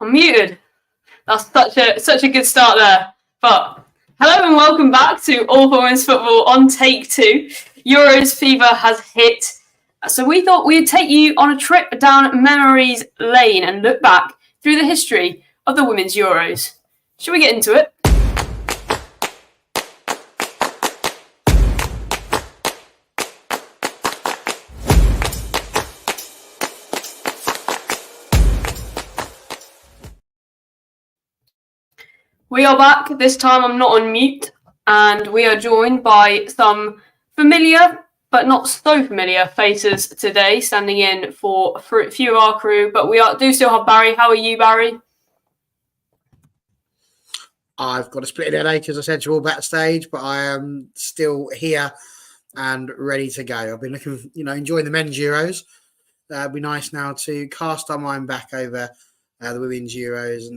I'm muted. That's such a good start there. But hello and welcome back to All for Women's Football on Take 2. Euros fever has hit. So we thought we'd take you on a trip down memories lane and look back through the history of the Women's Euros. Shall we get into it? We are back. This time I'm not on mute, and we are joined by some familiar but not so familiar faces today, standing in for a few of our crew. But we do still have Barry. How are you, Barry? I've got a split headache, as I said to you all backstage, but I am still here and ready to go. I've been looking, enjoying the men's Euros. It'd be nice now to cast our mind back over the women's Euros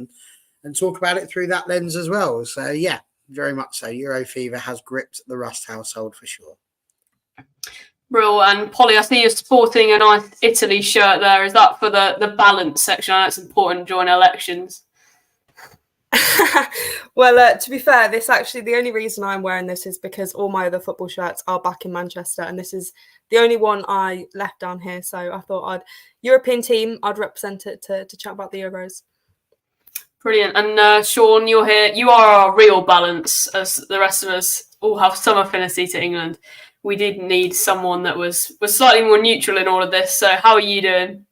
and talk about it through that lens as well. So, yeah, very much so. Euro fever has gripped the Rust household for sure. Real. And Polly, I see you're sporting a nice Italy shirt there. Is that for the balance section? I know it's important during elections. Well, to be fair, the only reason I'm wearing this is because all my other football shirts are back in Manchester, and this is the only one I left down here. So I thought European team, I'd represent it to chat about the Euros. Brilliant. And Sean, you're here. You are our real balance, as the rest of us all have some affinity to England. We did need someone that was slightly more neutral in all of this. So how are you doing?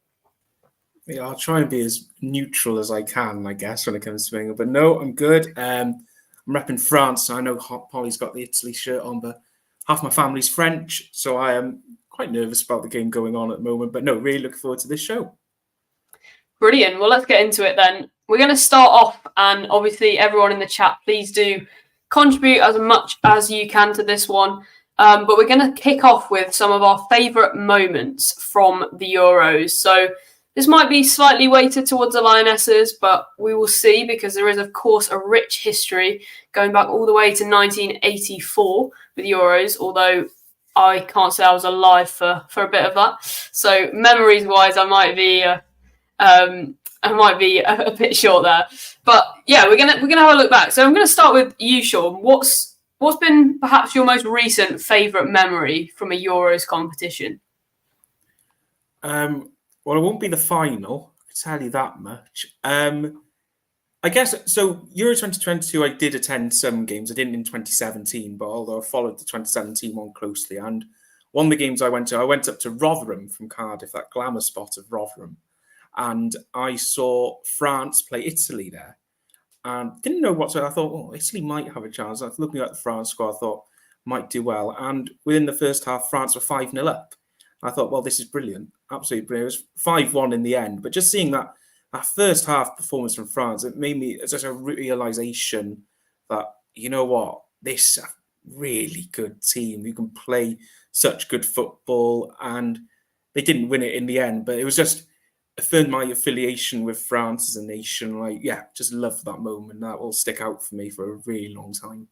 Yeah, I'll try and be as neutral as I can, I guess, when it comes to England. But no, I'm good. I'm repping France. So I know Polly's got the Italy shirt on, but half my family's French. So I am quite nervous about the game going on at the moment. But no, really looking forward to this show. Brilliant. Well, let's get into it then. We're going to start off, and obviously everyone in the chat, please do contribute as much as you can to this one. But we're going to kick off with some of our favourite moments from the Euros. So this might be slightly weighted towards the Lionesses, but we will see, because there is, of course, a rich history going back all the way to 1984 with Euros, although I can't say I was alive for a bit of that. So memories-wise, I might be a bit short there. But yeah, we're gonna have a look back. So I'm gonna start with you, Sean. What's been perhaps your most recent favourite memory from a Euros competition? Well, it won't be the final, I can tell you that much. I guess, so Euro 2022, I did attend some games. I didn't in 2017, but although I followed the 2017 one closely. And one of the games I went up to Rotherham from Cardiff, that glamour spot of Rotherham. And I saw France play Italy there. And didn't know what to. I thought, Italy might have a chance. I was looking at the France squad, I thought, might do well. And within the first half, France were 5-0 up. I thought, well, this is brilliant. Absolutely brilliant. It was 5-1 in the end. But just seeing that first half performance from France, it made me just a realization that, you know what, this is a really good team. You can play such good football. And they didn't win it in the end. But it was just affirmed my affiliation with France as a nation. Just love that moment. That will stick out for me for a really long time.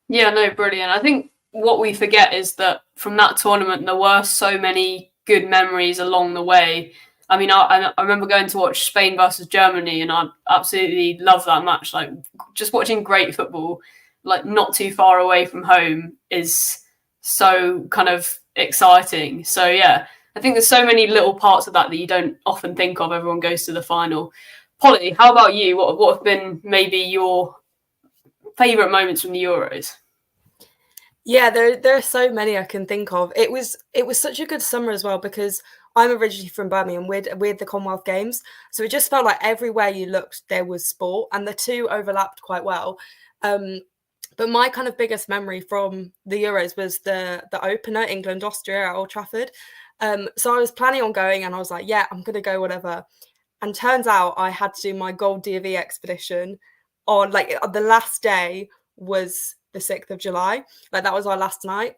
Yeah, no, brilliant. I think what we forget is that from that tournament, there were so many good memories along the way. I mean, I remember going to watch Spain versus Germany, and I absolutely love that match. Like, just watching great football, like not too far away from home, is so kind of exciting. So yeah, I think there's so many little parts of that you don't often think of. Everyone goes to the final. Polly, how about you? What have been maybe your favourite moments from the Euros? Yeah, there are so many I can think of. It was such a good summer as well, because I'm originally from Birmingham with the Commonwealth Games. So it just felt like everywhere you looked, there was sport, and the two overlapped quite well. But my kind of biggest memory from the Euros was the opener, England-Austria at Old Trafford. So I was planning on going, and I was like, yeah, I'm going to go, whatever. And turns out I had to do my Gold DV expedition on, the last day was the 6th of July. That was our last night.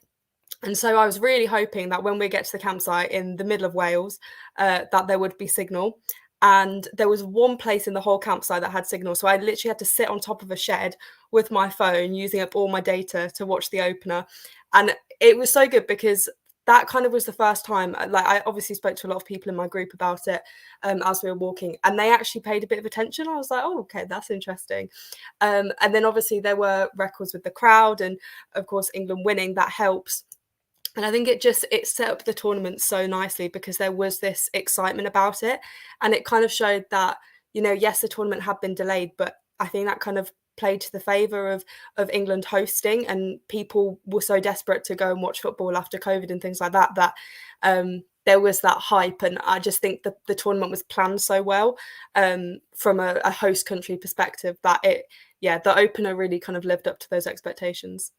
And so I was really hoping that when we get to the campsite in the middle of Wales, that there would be signal. And there was one place in the whole campsite that had signal. So I literally had to sit on top of a shed with my phone, using up all my data to watch the opener. And it was so good because that kind of was the first time, like, I obviously spoke to a lot of people in my group about it as we were walking, and they actually paid a bit of attention. I was like, oh, okay, that's interesting. And then obviously there were records with the crowd, and of course England winning, that helps. And I think it set up the tournament so nicely because there was this excitement about it, and it kind of showed that, you know, yes, the tournament had been delayed, but I think that kind of played to the favour of England hosting, and people were so desperate to go and watch football after COVID and things like that, that there was that hype. And I just think that the tournament was planned so well from a host country perspective that the opener really kind of lived up to those expectations.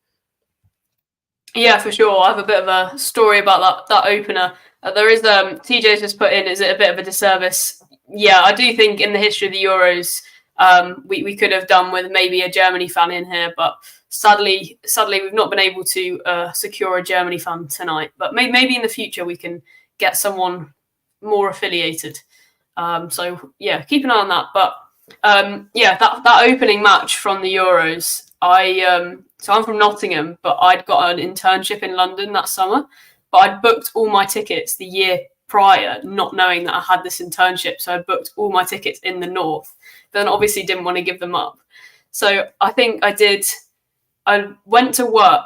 Yeah, for sure. I have a bit of a story about that opener. There is TJ's just put in, is it a bit of a disservice? Yeah, I do think in the history of the Euros, we could have done with maybe a Germany fan in here, but sadly we've not been able to secure a Germany fan tonight. But maybe in the future we can get someone more affiliated. So yeah, keep an eye on that. But that opening match from the Euros, so I'm from Nottingham, but I'd got an internship in London that summer, but I'd booked all my tickets the year prior, not knowing that I had this internship. So I booked all my tickets in the north, then obviously didn't want to give them up. So I think I went to work.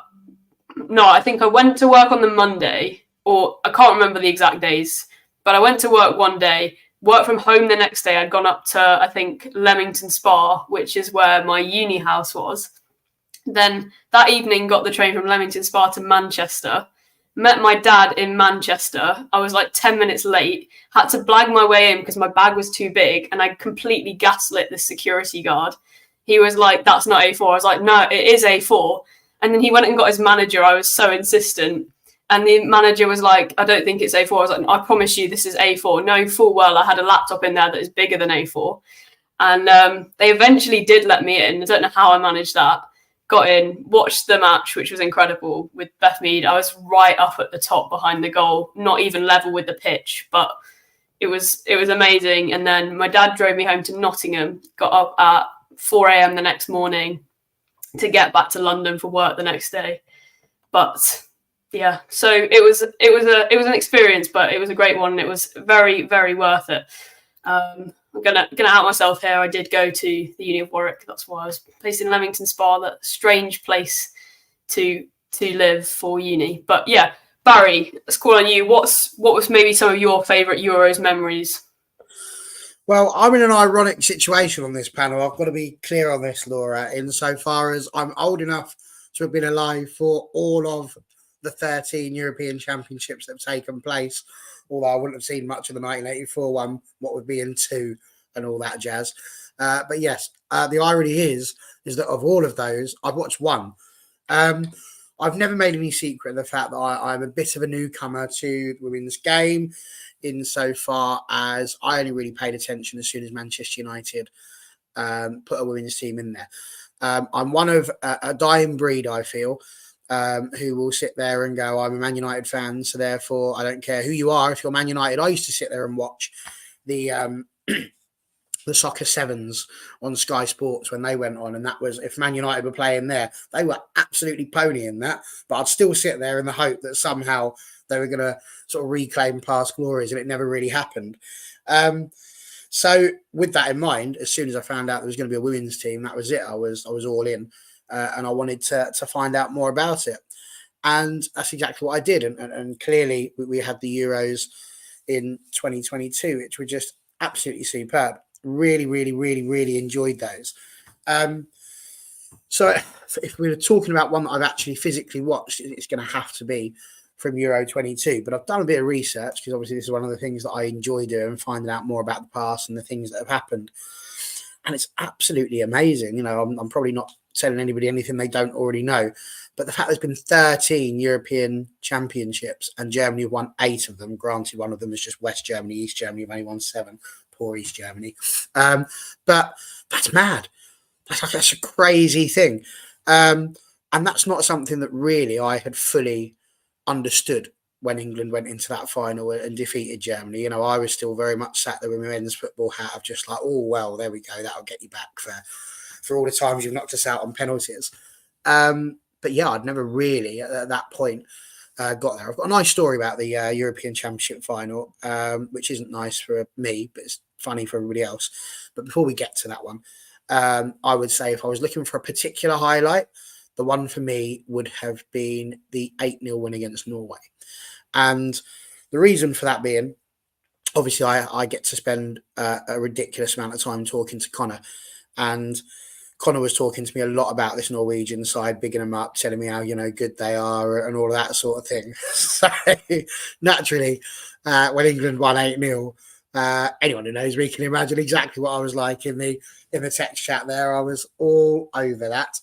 No, I think I went to work on the Monday, or I can't remember the exact days, but I went to work one day, worked from home the next day. I'd gone up to, I think, Leamington Spa, which is where my uni house was. Then that evening got the train from Leamington Spa to Manchester, met my dad in Manchester. I was like 10 minutes late, had to blag my way in because my bag was too big, and I completely gaslit the security guard. He was like, that's not A4. I was like, no, it is A4. And then he went and got his manager. I was so insistent. And the manager was like, I don't think it's A4. I was like, I promise you this is A4. Knowing full well I had a laptop in there that is bigger than A4. And they eventually did let me in. I don't know how I managed that. Got in, watched the match, which was incredible with Beth Mead. I was right up at the top behind the goal, not even level with the pitch, but it was amazing. And then my dad drove me home to Nottingham, got up at 4 a.m. the next morning to get back to London for work the next day. But yeah, so it was an experience, but it was a great one. And it was very, very worth it. I'm gonna out myself here. I did go to the Uni of Warwick. That's why I was placed in Leamington Spa. That strange place to live for uni. But yeah, Barry, let's call on you. What was maybe some of your favourite Euros memories? Well, I'm in an ironic situation on this panel. I've got to be clear on this, Laura, insofar as I'm old enough to have been alive for all of the 13 European Championships that have taken place, although I wouldn't have seen much of the 1984 one, what would be in two and all that jazz. But yes, the irony is that of all of those, I've watched one. I've never made any secret of the fact that I'm a bit of a newcomer to the women's game, insofar as I only really paid attention as soon as Manchester United put a women's team in there. I'm one of a dying breed, I feel, who will sit there and go, I'm a Man United fan, so therefore I don't care who you are. If you're Man United, I used to sit there and watch the soccer sevens on Sky Sports when they went on, and that was, if Man United were playing there, they were absolutely ponying that, but I'd still sit there in the hope that somehow they were going to sort of reclaim past glories, and it never really happened. So with that in mind, as soon as I found out there was going to be a women's team, that was it. I was all in. And I wanted to find out more about it. And that's exactly what I did. And clearly we had the Euros in 2022, which were just absolutely superb. Really, really, really, really enjoyed those. So if we were talking about one that I've actually physically watched, it's going to have to be from Euro 22. But I've done a bit of research because obviously this is one of the things that I enjoy doing, finding out more about the past and the things that have happened. And it's absolutely amazing. You know, I'm probably not telling anybody anything they don't already know, but the fact there's been 13 European Championships and Germany won 8 of them. Granted, one of them is just West Germany. East Germany have only won 7. Poor East Germany. But that's mad. That's a crazy thing. And that's not something that really I had fully understood when England went into that final and defeated Germany. You know, I was still very much sat there with my men's football hat of just like, oh, well, there we go. That'll get you back for all the times you've knocked us out on penalties. But yeah, I'd never really at that point got there. I've got a nice story about the European Championship final, which isn't nice for me, but it's funny for everybody else. But before we get to that one, I would say if I was looking for a particular highlight, the one for me would have been the 8-0 win against Norway. And the reason for that being, obviously, I get to spend a ridiculous amount of time talking to Connor. And Connor was talking to me a lot about this Norwegian side, bigging them up, telling me how, good they are and all of that sort of thing. So, naturally, when England won 8-0, anyone who knows me can imagine exactly what I was like in the text chat there. I was all over that.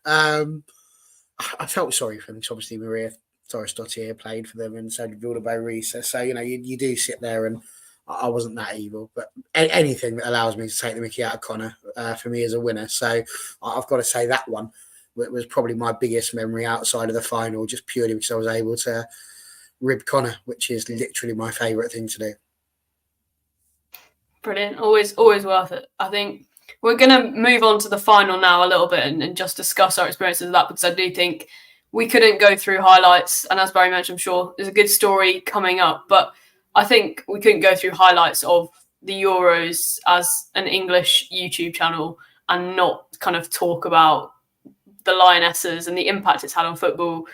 I felt sorry for them because obviously Maria Torres-Dottir played for them and so did Vilda Risa. So, you do sit there and I wasn't that evil. But anything that allows me to take the mickey out of Connor for me is a winner. So I've got to say that one was probably my biggest memory outside of the final, just purely because I was able to rib Connor, which is literally my favourite thing to do. Brilliant. Always worth it. I think we're going to move on to the final now a little bit and just discuss our experiences of that, because I do think we couldn't go through highlights. And as Barry mentioned, I'm sure there's a good story coming up, but I think we couldn't go through highlights of the Euros as an English YouTube channel and not kind of talk about the Lionesses and the impact it's had on football.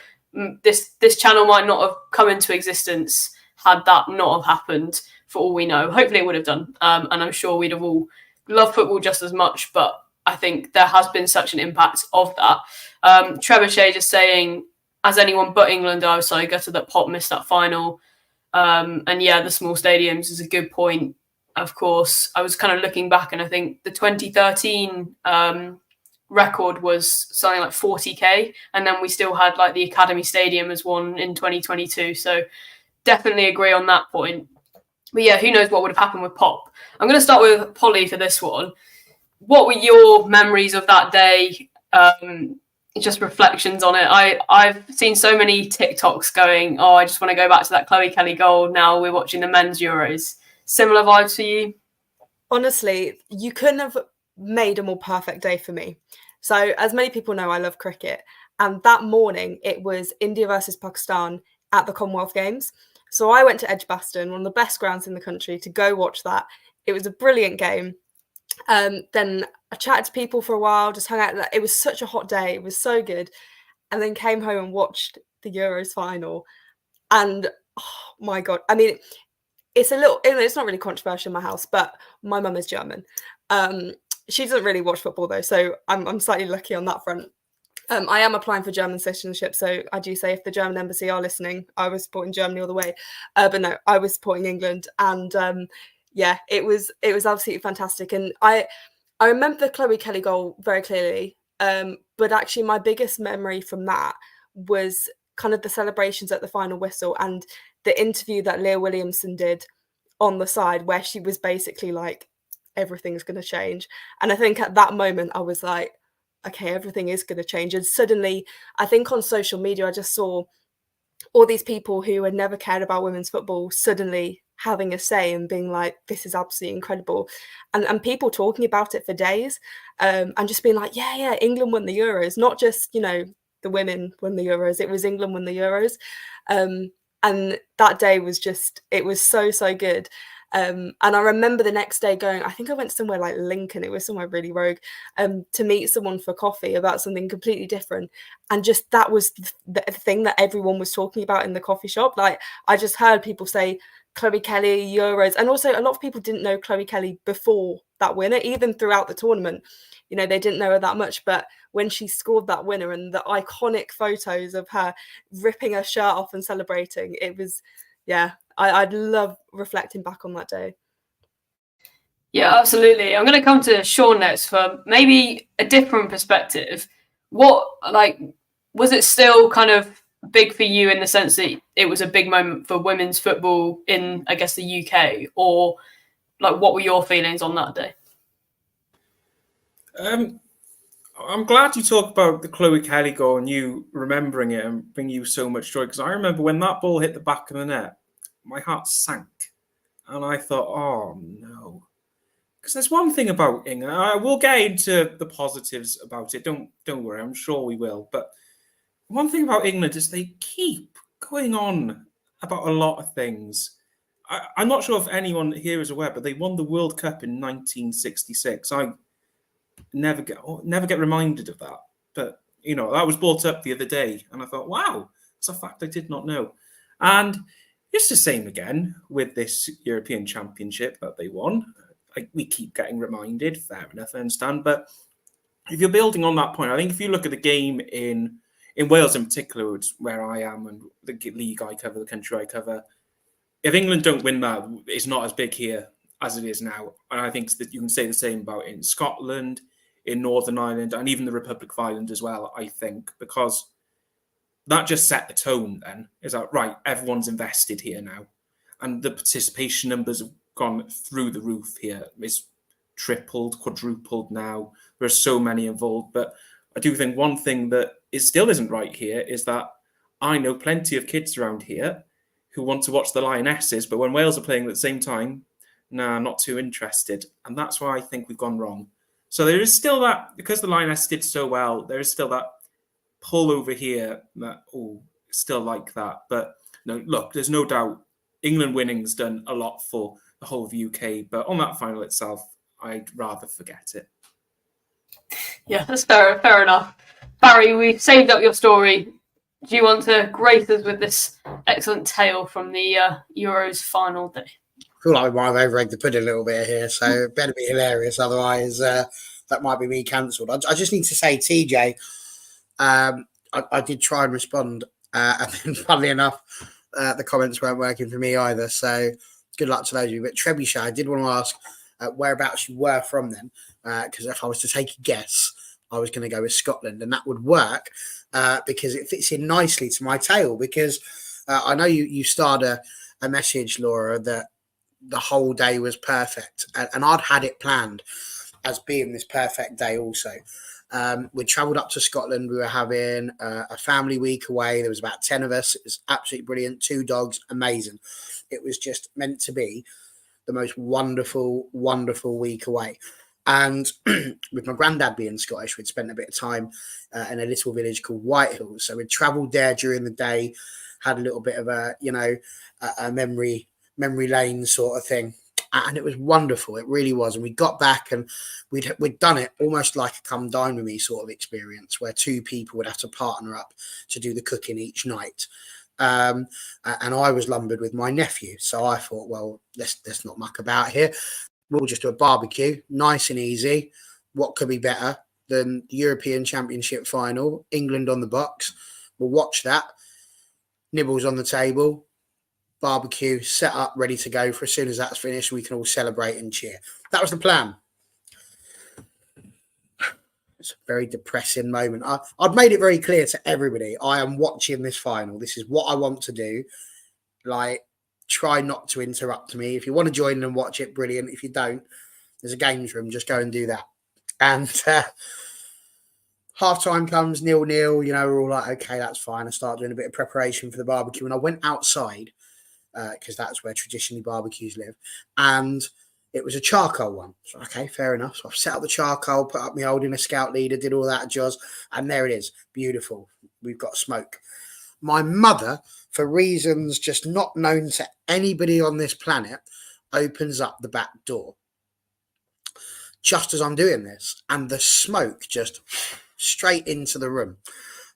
This channel might not have come into existence had that not have happened, for all we know. Hopefully it would have done. And I'm sure we'd have all loved football just as much, but I think there has been such an impact of that. Trebuchet just saying, as anyone but England, I was so gutted that Pop missed that final. And yeah, the small stadiums is a good point. Of course, I was kind of looking back and I think the 2013 record was something like 40k, and then we still had like the Academy Stadium as one in 2022. So definitely agree on that point. But yeah, who knows what would have happened with Pop. I'm going to start with Polly for this one. What were your memories of that day? Just reflections on it. I've seen so many TikToks going, I just want to go back to that Chloe Kelly goal. Now we're watching the men's Euros. Similar vibes for you? Honestly, you couldn't have made a more perfect day for me. So as many people know, I love cricket. And that morning, it was India versus Pakistan at the Commonwealth Games. So I went to Edgbaston, one of the best grounds in the country, to go watch that. It was a brilliant game. Then I chatted to people for a while, just hung out. It was such a hot day. It was so good. And then came home and watched the Euros final. And oh my God, I mean, it's not really controversial in my house, but my mum is German. She doesn't really watch football though, so I'm slightly lucky on that front. I am applying for German citizenship, so I do say if the German embassy are listening, I was supporting Germany all the way. But no, I was supporting England, and yeah, it was absolutely fantastic. And I remember the Chloe Kelly goal very clearly, but actually my biggest memory from that was kind of the celebrations at the final whistle and the interview that Leah Williamson did on the side, where she was basically like, everything's going to change. And I think at that moment I was like, okay, everything is going to change. And suddenly, I think on social media, I just saw all these people who had never cared about women's football suddenly having a say and being like, this is absolutely incredible. And people talking about it for days, and just being like, yeah, England won the Euros, not just, the women won the Euros, it was England won the Euros. And that day was it was so good. And I remember the next day going, I think I went somewhere like Lincoln, it was somewhere really rogue, to meet someone for coffee about something completely different. And just that was the thing that everyone was talking about in the coffee shop. Like, I just heard people say Chloe Kelly, Euros. And also a lot of people didn't know Chloe Kelly before that winner, even throughout the tournament. They didn't know her that much. But when she scored that winner and the iconic photos of her ripping her shirt off and celebrating, it was, yeah, I'd love reflecting back on that day. Yeah, absolutely. I'm going to come to Sean next for maybe a different perspective. Was it still kind of big for you in the sense that it was a big moment for women's football in, I guess, the UK? Or what were your feelings on that day? I'm glad you talk about the Chloe Kelly goal and you remembering it and bring you so much joy, because I remember when that ball hit the back of the net, my heart sank. And I thought, oh no. Because there's one thing about England, we'll get into the positives about it, don't worry, I'm sure we will. But one thing about England is they keep going on about a lot of things. I'm not sure if anyone here is aware, but they won the World Cup in 1966. I never get reminded of that. But, you know, that was brought up the other day, and I thought, wow, it's a fact I did not know. And it's the same again with this European Championship that they won. We keep getting reminded, fair enough, I understand. But if you're building on that point, I think if you look at the game in Wales in particular, which where I am and the league I cover, the country I cover, if England don't win that, it's not as big here as it is now. And I think that you can say the same about in Scotland, in Northern Ireland, and even the Republic of Ireland as well, I think, because that just set the tone then. Is that right? Everyone's invested here now. And the participation numbers have gone through the roof here. It's tripled, quadrupled now. There are so many involved. But I do think one thing that still isn't right here is that I know plenty of kids around here who want to watch the Lionesses, but when Wales are playing at the same time, not too interested. And that's why I think we've gone wrong. So there is still that, because the Lionesses did so well, there is still that pull over here that, still like that. But no, look, there's no doubt England winning's done a lot for the whole of the UK, but on that final itself, I'd rather forget it. Yeah, that's fair enough. Barry, we've saved up your story. Do you want to grace us with this excellent tale from the Euros final day? I feel like we might have over-egged the pudding a little bit here, so it better be hilarious. Otherwise, that might be me cancelled. I just need to say, TJ, I did try and respond, and then funnily enough, the comments weren't working for me either. So good luck to those of you. But Trebuchet, I did want to ask whereabouts you were from then, because if I was to take a guess, I was going to go with Scotland, and that would work because it fits in nicely to my tale. Because I know you started a message, Laura, that the whole day was perfect, and I'd had it planned as being this perfect day also. We travelled up to Scotland. We were having a family week away. There was about 10 of us. It was absolutely brilliant. 2 dogs, amazing. It was just meant to be the most wonderful, wonderful week away. And with my granddad being Scottish, we'd spent a bit of time in a little village called Whitehills. So we'd travelled there during the day, had a little bit of a memory lane sort of thing. And it was wonderful. It really was. And we got back and we'd done it almost like a come dine with me sort of experience where 2 people would have to partner up to do the cooking each night. And I was lumbered with my nephew. So I thought, well, let's not muck about here. We'll just do a barbecue, nice and easy. What could be better than the European Championship final, England on the box? We'll watch that. Nibbles on the table. Barbecue set up, ready to go for as soon as that's finished, we can all celebrate and cheer. That was the plan. It's a very depressing moment. I'd made it very clear to everybody, I am watching this final. This is what I want to do. Like, try not to interrupt me. If you want to join in and watch it, brilliant. If you don't, there's a games room. Just go and do that. And half time comes, 0-0. You know, we're all like, okay, that's fine. I start doing a bit of preparation for the barbecue. And I went outside because that's where traditionally barbecues live. And it was a charcoal one. So, okay, fair enough. So I've set up the charcoal, put up my holding a scout leader, did all that jazz. And there it is. Beautiful. We've got smoke. My mother, for reasons just not known to anybody on this planet, opens up the back door just as I'm doing this. And the smoke just straight into the room.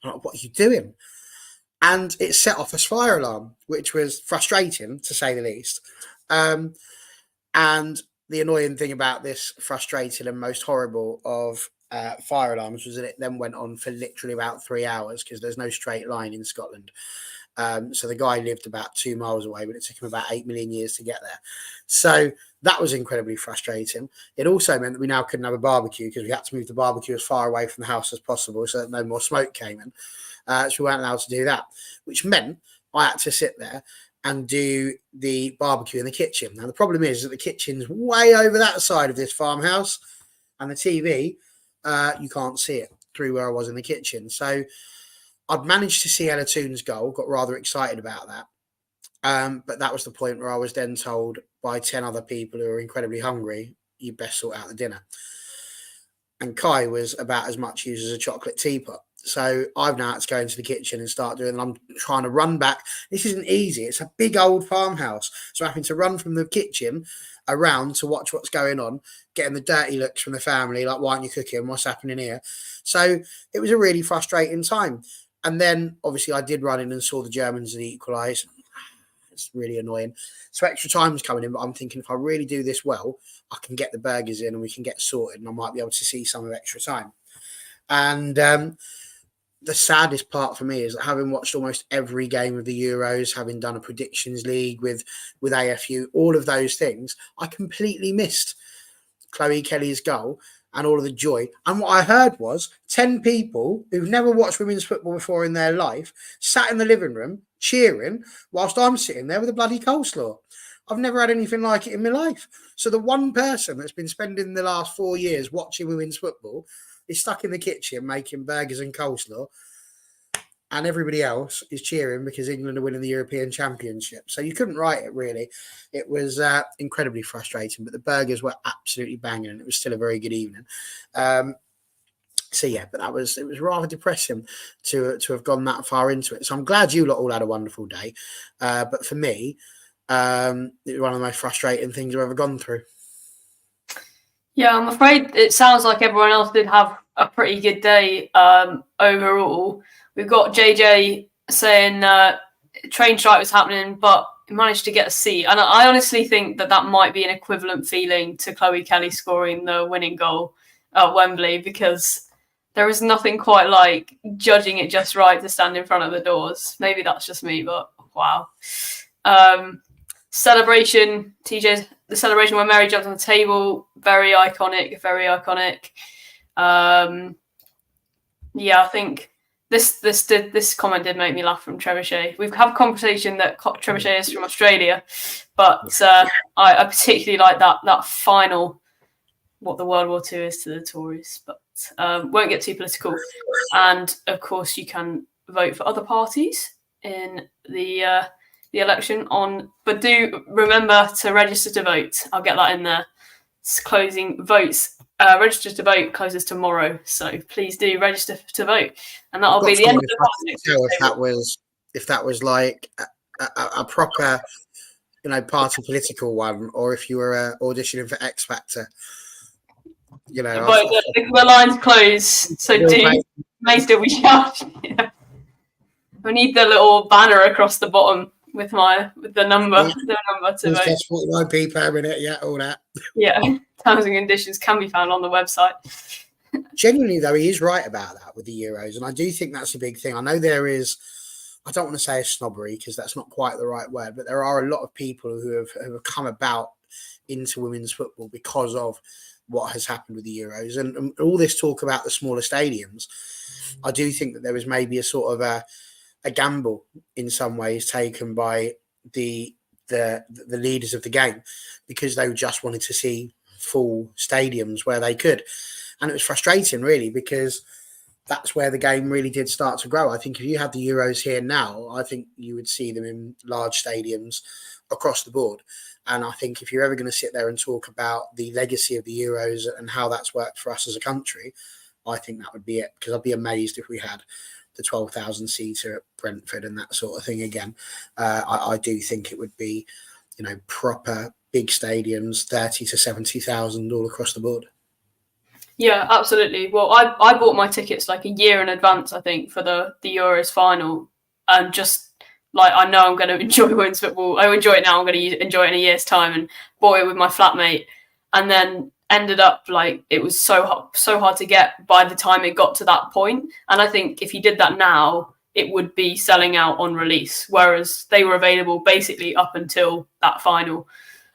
I'm like, what are you doing? And it set off a fire alarm, which was frustrating, to say the least. And the annoying thing about this frustrating and most horrible of fire alarms was that it then went on for literally about 3 hours because there's no straight line in Scotland. So the guy lived about 2 miles away, but it took him about 8 million years to get there. So that was incredibly frustrating. It also meant that we now couldn't have a barbecue because we had to move the barbecue as far away from the house as possible so that no more smoke came in. So we weren't allowed to do that, which meant I had to sit there and do the barbecue in the kitchen. Now, the problem is that the kitchen's way over that side of this farmhouse, and the TV, you can't see it through where I was in the kitchen. So I'd managed to see Ella Toon's goal, got rather excited about that. But that was the point where I was then told by 10 other people who were incredibly hungry, you best sort out the dinner. And Kai was about as much used as a chocolate teapot. So I've now had to go into the kitchen and start doing, and I'm trying to run back. This isn't easy. It's a big old farmhouse. So I'm having to run from the kitchen around to watch what's going on, getting the dirty looks from the family, like, why aren't you cooking? What's happening here? So it was a really frustrating time. And then obviously I did run in and saw the Germans equalise. It's really annoying. So extra time's coming in, but I'm thinking if I really do this well, I can get the burgers in and we can get sorted and I might be able to see some of extra time. And the saddest part for me is that having watched almost every game of the Euros, having done a predictions league with AFU, all of those things, I completely missed Chloe Kelly's goal and all of the joy. And what I heard was 10 people who've never watched women's football before in their life sat in the living room cheering whilst I'm sitting there with a bloody coleslaw. I've never had anything like it in my life. So the one person that's been spending the last 4 years watching women's football is stuck in the kitchen making burgers and coleslaw, and everybody else is cheering because England are winning the European Championship. So you couldn't write it, really. It was incredibly frustrating, but the burgers were absolutely banging and it was still a very good evening. So yeah, but it was rather depressing to have gone that far into it. So I'm glad you lot all had a wonderful day. But for me, it was one of the most frustrating things I've ever gone through. Yeah, I'm afraid it sounds like everyone else did have a pretty good day overall. We've got JJ saying train strike was happening, but he managed to get a seat. And I honestly think that might be an equivalent feeling to Chloe Kelly scoring the winning goal at Wembley, because there is nothing quite like judging it just right to stand in front of the doors. Maybe that's just me, but wow. Celebration, TJ's the celebration where Mary jumped on the table, very iconic, very iconic. Yeah, I think this comment did make me laugh from Trebuchet. We've had a conversation that Trebuchet is from Australia, but I particularly like that final, what the World War II is to the Tories, but won't get too political. And of course, you can vote for other parties in the election but do remember to register to vote. I'll get that in there. It's closing votes. Register to vote closes tomorrow, so please do register to vote, and that'll be the end of the politics. If that was like a proper, party political one, or if you were auditioning for X Factor, the lines close, so may still be charged. Yeah. We need the little banner across the bottom with the number to vote. That's 49p per minute, yeah, all that. Yeah, terms and conditions can be found on the website. Genuinely, though, he is right about that with the Euros, and I do think that's a big thing. I know there is, I don't want to say a snobbery because that's not quite the right word, but there are a lot of people who have come about into women's football because of what has happened with the Euros, and all this talk about the smaller stadiums. I do think that there was maybe a sort of a gamble in some ways taken by the leaders of the game, because they just wanted to see full stadiums where they could. And it was frustrating, really, because that's where the game really did start to grow. I think if you had the Euros here now, I think you would see them in large stadiums across the board. And I think if you're ever going to sit there and talk about the legacy of the Euros and how that's worked for us as a country, I think that would be it, because I'd be amazed if we had the 12,000 seater at Brentford and that sort of thing again. I do think it would be, proper big stadiums, 30 to 70,000 all across the board. Yeah, absolutely. Well, I bought my tickets like a year in advance, I think, for the Euros final, and just like I know I'm going to enjoy women's football. I enjoy it now. I'm going to enjoy it in a year's time, and bought it with my flatmate, and then ended up like it was so hard to get by the time it got to that point. And I think if you did that now, it would be selling out on release, whereas they were available basically up until that final.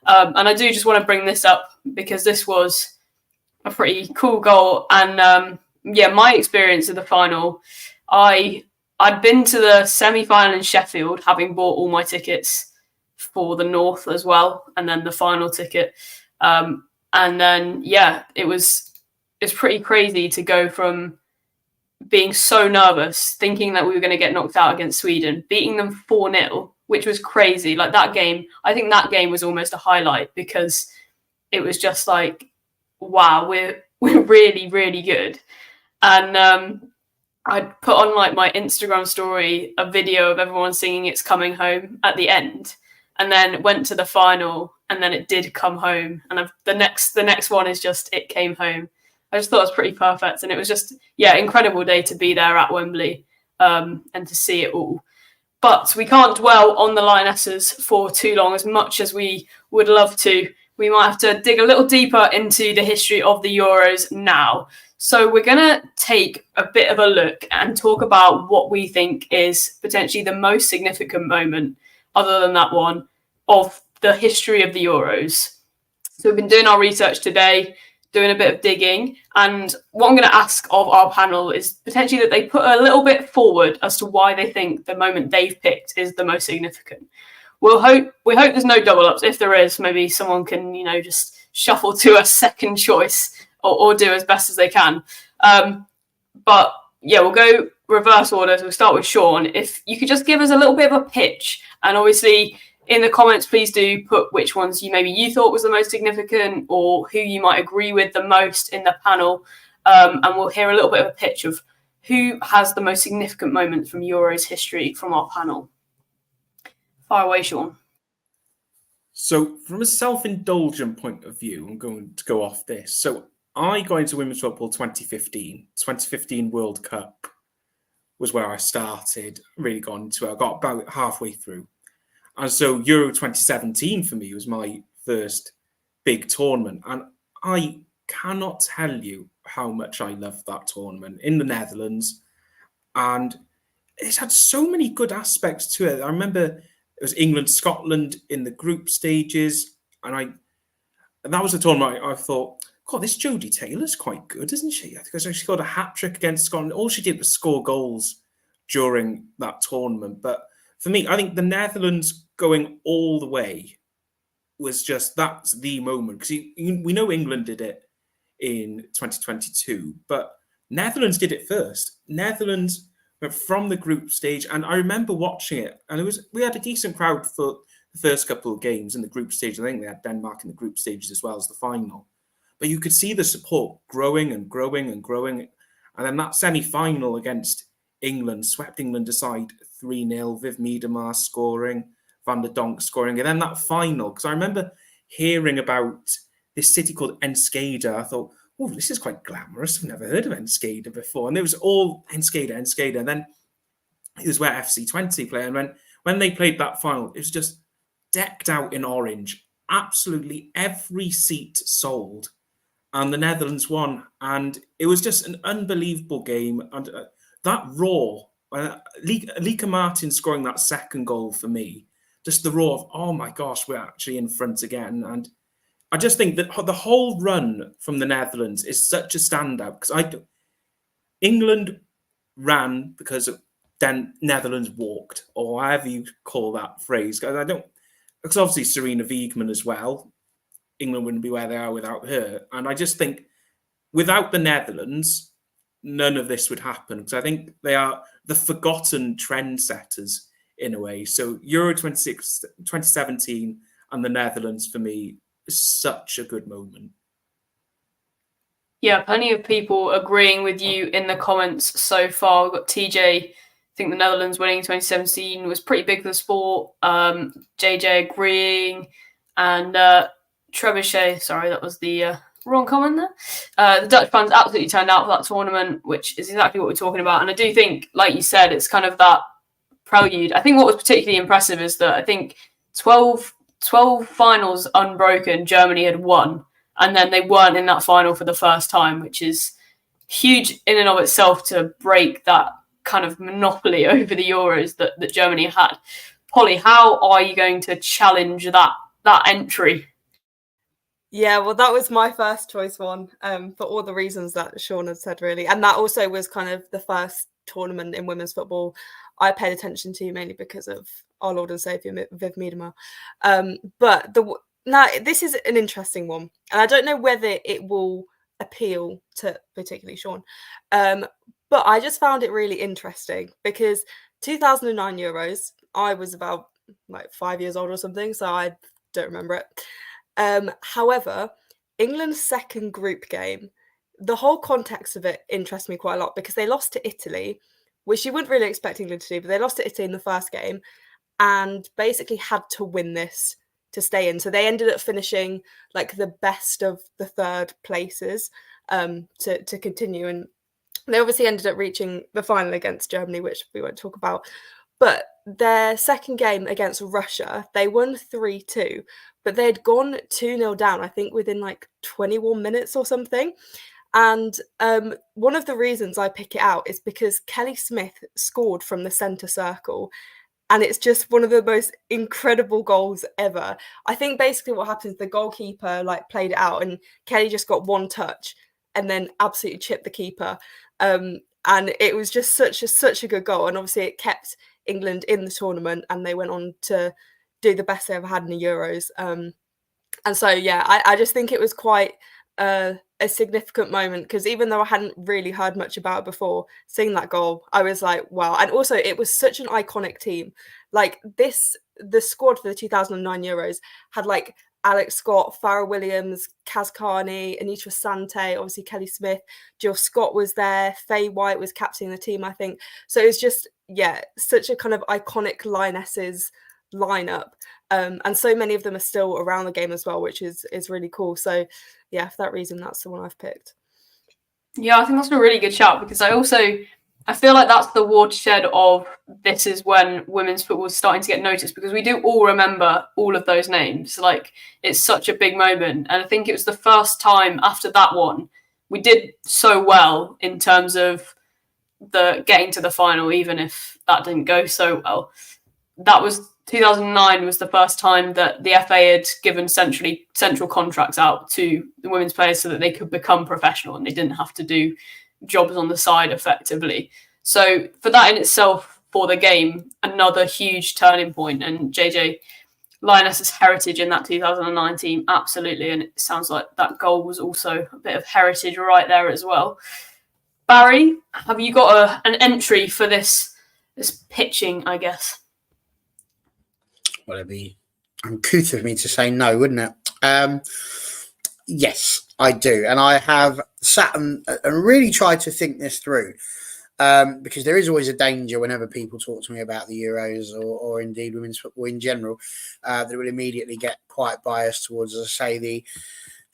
And I do just want to bring this up because this was a pretty cool goal. And my experience of the final, I'd been to the semi-final in Sheffield, having bought all my tickets for the North as well, and then the final ticket. And then, it's pretty crazy to go from being so nervous, thinking that we were going to get knocked out against Sweden, beating them 4-0, which was crazy. Like that game, I think that game was almost a highlight because it was just like, wow, we're really, really good. And I'd put on like my Instagram story a video of everyone singing "It's Coming Home" at the end, and then went to the final, and then it did come home. And the next one is just "It Came Home." I just thought it was pretty perfect, and it was just incredible day to be there at Wembley and to see it all. But we can't dwell on the Lionesses for too long, as much as we would love to. We might have to dig a little deeper into the history of the Euros now. So we're going to take a bit of a look and talk about what we think is potentially the most significant moment, other than that one, of the history of the Euros. So we've been doing our research today, doing a bit of digging, and what I'm going to ask of our panel is potentially that they put a little bit forward as to why they think the moment they've picked is the most significant. We hope there's no double ups. If there is, maybe someone can just shuffle to a second choice or do as best as they can. But we'll go reverse order. So we'll start with Sean. If you could just give us a little bit of a pitch, and obviously in the comments, please do put which ones you thought was the most significant, or who you might agree with the most in the panel. And we'll hear a little bit of a pitch of who has the most significant moment from Euros history from our panel. Fire away, Sean. So from a self-indulgent point of view, I'm going to go off this. So I got into women's football 2015. 2015 World Cup was where I started, really got into it. I got about halfway through. And so Euro 2017 for me was my first big tournament. And I cannot tell you how much I loved that tournament in the Netherlands. And it's had so many good aspects to it. I remember it was England-Scotland in the group stages. And that was a tournament I thought, God, this Jodie Taylor's quite good, isn't she? I think she got a hat-trick against Scotland. All she did was score goals during that tournament. But for me, I think the Netherlands going all the way was that's the moment. Because we know England did it in 2022, but Netherlands did it first. Netherlands went from the group stage, and I remember watching it, and we had a decent crowd for the first couple of games in the group stage. I think they had Denmark in the group stages as well as the final. But you could see the support growing and growing and growing. And then that semi-final against England swept England aside 3-0, Viv Miedema scoring, Van der Donk scoring. And then that final, because I remember hearing about this city called Enschede. I thought, oh, this is quite glamorous. I've never heard of Enschede before. And it was all Enschede. And then it was where FC20 play. And when they played that final, it was just decked out in orange. Absolutely every seat sold. And the Netherlands won. And it was just an unbelievable game. And that roar, Lieke Martin scoring that second goal for me, just the roar of, oh my gosh, we're actually in front again. And I just think that the whole run from the Netherlands is such a standout, because England ran because then Netherlands walked, or however you call that phrase. Because obviously Serena Wiegman as well. England wouldn't be where they are without her. And I just think without the Netherlands, none of this would happen, because I think they are the forgotten trendsetters in a way. So Euro 2017 and the Netherlands for me is such a good moment. Yeah, plenty of people agreeing with you in the comments so far. We've got TJ, I think the Netherlands winning 2017 was pretty big for the sport. JJ agreeing, and Trebuchet, sorry, that was the wrong comment there. The Dutch fans absolutely turned out for that tournament, which is exactly what we're talking about. And I do think, like you said, it's kind of that prelude. I think what was particularly impressive is that I think 12 finals unbroken Germany had won, and then they weren't in that final for the first time, which is huge in and of itself to break that kind of monopoly over the Euros that Germany had. Polly, how are you going to challenge that entry? Yeah, well, that was my first choice one, for all the reasons that Sean had said, really. And that also was kind of the first tournament in women's football I paid attention to, mainly because of our Lord and Saviour, Viv Miedema. But now this is an interesting one, and I don't know whether it will appeal to particularly Sean. But I just found it really interesting because 2009 Euros, I was about 5 years old or something, so I don't remember it. However, England's second group game the whole context of it interests me quite a lot because they lost to Italy, which you wouldn't really expect England to do, but they lost to Italy in the first game and basically had to win this to stay in. So they ended up finishing like the best of the third places to continue. And they obviously ended up reaching the final against Germany, which we won't talk about. But their second game against Russia, they won 3-2, but they had gone 2-0 down, I think, within like 21 minutes or something. And one of the reasons I pick it out is because Kelly Smith scored from the centre circle. And it's just one of the most incredible goals ever. I think basically what happens, the goalkeeper like played it out and Kelly just got one touch and then absolutely chipped the keeper. And it was just such a good goal. And obviously it kept England in the tournament and they went on to do the best they ever had in the Euros. And so, yeah, I just think it was quite a significant moment because even though I hadn't really heard much about it before, seeing that goal, I was like, wow. And also it was such an iconic team. Like the squad for the 2009 Euros had like Alex Scott, Farrah Williams, Kaz Carney, Anitra Sante, obviously Kelly Smith, Jill Scott was there, Faye White was captaining the team, I think. So it was just, yeah, such a kind of iconic Lionesses lineup. And so many of them are still around the game as well, which is really cool. So yeah, for that reason, that's the one I've picked. Yeah, I think that's a really good shout because I feel like that's the watershed of this is when women's football is starting to get noticed because we do all remember all of those names. Like it's such a big moment. And I think it was the first time after that one we did so well in terms of the getting to the final, even if that didn't go so well. That was 2009 was the first time that the FA had given central contracts out to the women's players so that they could become professional and they didn't have to do jobs on the side effectively. So for that in itself, for the game, another huge turning point. And JJ, Lioness's heritage in that 2009 team, absolutely. And it sounds like that goal was also a bit of heritage right there as well. Barry, have you got an entry for this pitching, I guess? Well, it'd be uncouth of me to say no, wouldn't it? Yes, I do. And I have sat and really tried to think this through because there is always a danger whenever people talk to me about the Euros or indeed women's football in general, that will immediately get quite biased towards, as I say,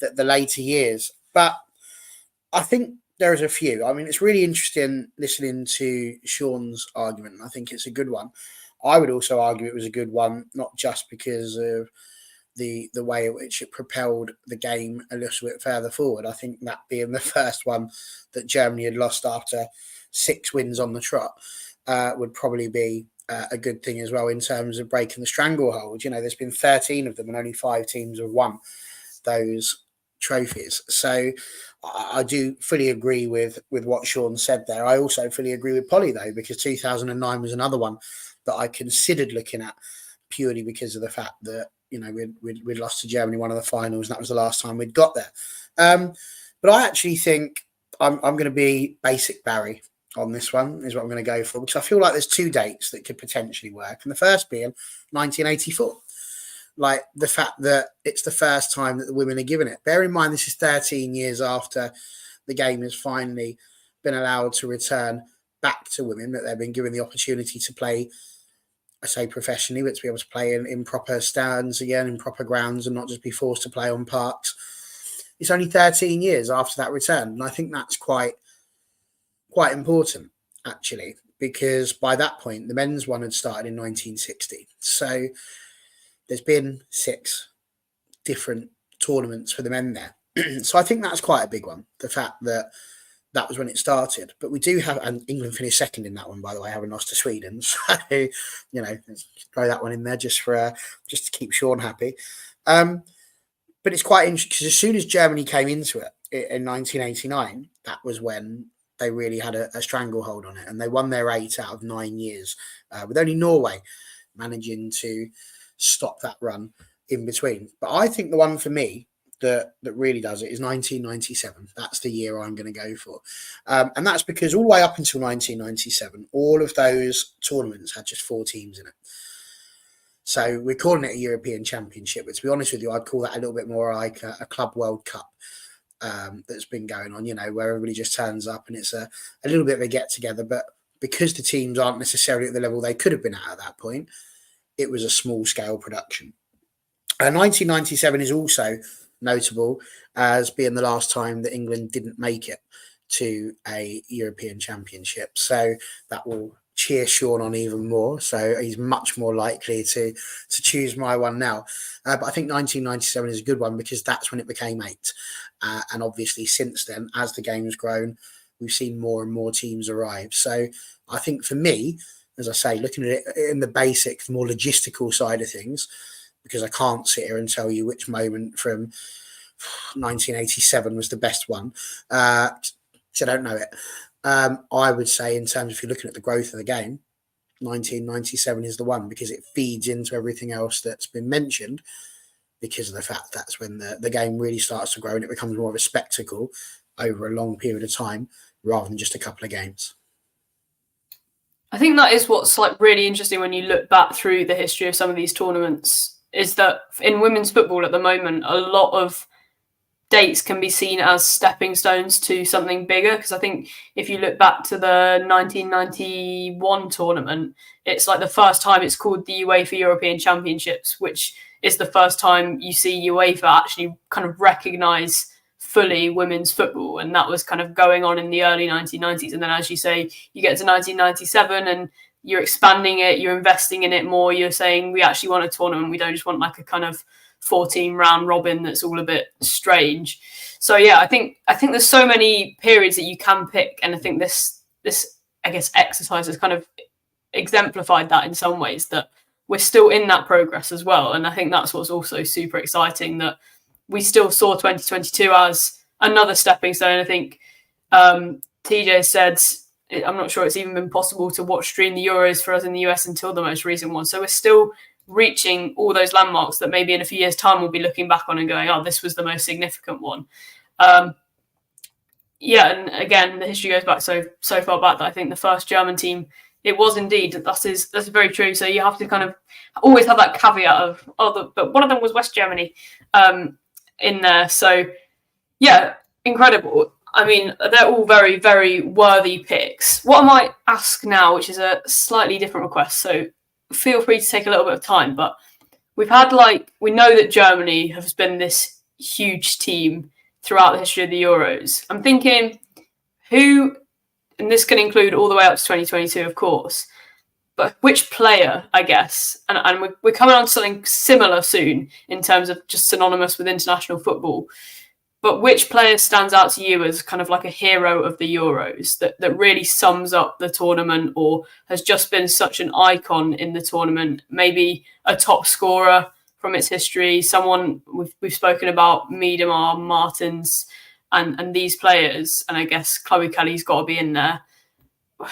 the later years. But I think there's a few. I mean, it's really interesting listening to Sean's argument. I think it's a good one. I would also argue it was a good one, not just because of the way in which it propelled the game a little bit further forward. I think that being the first one that Germany had lost after 6 wins on the trot would probably be a good thing as well in terms of breaking the stranglehold. You know, there's been 13 of them and only 5 teams have won those trophies. So I do fully agree with what Sean said there. I also fully agree with Polly, though, because 2009 was another one that I considered looking at purely because of the fact that, you know, we'd lost to Germany one of the finals, and that was the last time we'd got there. But I actually think I'm going to be basic Barry on this one, is what I'm going to go for, because I feel like there's 2 dates that could potentially work. And the first being 1984. Like the fact that it's the first time that the women are given it. Bear in mind, this is 13 years after the game has finally been allowed to return back to women, that they've been given the opportunity to play, I say professionally, but to be able to play in proper stands again, in proper grounds, and not just be forced to play on parks. It's only 13 years after that return. And I think that's quite important, actually, because by that point, the men's one had started in 1960. So there's been 6 different tournaments for the men there. So I think that's quite a big one, the fact that that was when it started. But we do have, and England finished second in that one, by the way, having lost to Sweden. So, you know, let's throw that one in there just to keep Sean happy. But it's quite interesting because as soon as Germany came into it in 1989, that was when they really had a stranglehold on it. And they won their 8 out of 9 years, with only Norway managing to stop that run in between. But I think the one for me that really does it is 1997. That's the year I'm going to go for. And that's because all the way up until 1997, all of those tournaments had just 4 teams in it. So we're calling it a European Championship, but to be honest with you, I'd call that a little bit more like a Club World Cup. that's been going on, where everybody just turns up and it's a little bit of a get together. But because the teams aren't necessarily at the level they could have been at that point, it was a small scale production. 1997 is also notable as being the last time that England didn't make it to a European Championship. So that will cheer Sean on even more. So he's much more likely to choose my one now. But I think 1997 is a good one because that's when it became 8. And obviously since then, as the game's grown, we've seen more and more teams arrive. So I think for me, as I say, looking at it in the basic, the more logistical side of things, because I can't sit here and tell you which moment from 1987 was the best one. So I don't know it. I would say in terms of if you're looking at the growth of the game, 1997 is the one because it feeds into everything else that's been mentioned because of the fact that's when the game really starts to grow and it becomes more of a spectacle over a long period of time rather than just a couple of games. I think that is what's like really interesting when you look back through the history of some of these tournaments is that in women's football at the moment, a lot of dates can be seen as stepping stones to something bigger. Because I think if you look back to the 1991 tournament, it's like the first time it's called the UEFA European Championships, which is the first time you see UEFA actually kind of recognise fully women's football. And that was kind of going on in the early 1990s. And then, as you say, you get to 1997 and you're expanding it, you're investing in it more. You're saying we actually want a tournament. We don't just want like a kind of 14 round robin that's all a bit strange. So yeah, I think there's so many periods that you can pick, and I think this I guess exercise has kind of exemplified that in some ways, that we're still in that progress as well. And I think that's what's also super exciting, that we still saw 2022 as another stepping stone. I think TJ said, I'm not sure it's even been possible to watch stream the Euros for us in the US until the most recent one. So we're still reaching all those landmarks that maybe in a few years' time we'll be looking back on and going, oh, this was the most significant one. Yeah, and again, the history goes back so far back that I think the first German team, it was indeed, that's very true. So you have to kind of always have that caveat of, but one of them was West Germany in there. So yeah, incredible. I mean, they're all very, very worthy picks. What I might ask now, which is a slightly different request, so feel free to take a little bit of time, but we've had we know that Germany has been this huge team throughout the history of the Euros. I'm thinking who, and this can include all the way up to 2022, of course, but which player, I guess, and we're coming on to something similar soon in terms of just synonymous with international football, but which player stands out to you as kind of like a hero of the Euros that really sums up the tournament or has just been such an icon in the tournament? Maybe a top scorer from its history, someone we've spoken about, Miedemar, Martins, and these players, and I guess Chloe Kelly's got to be in there.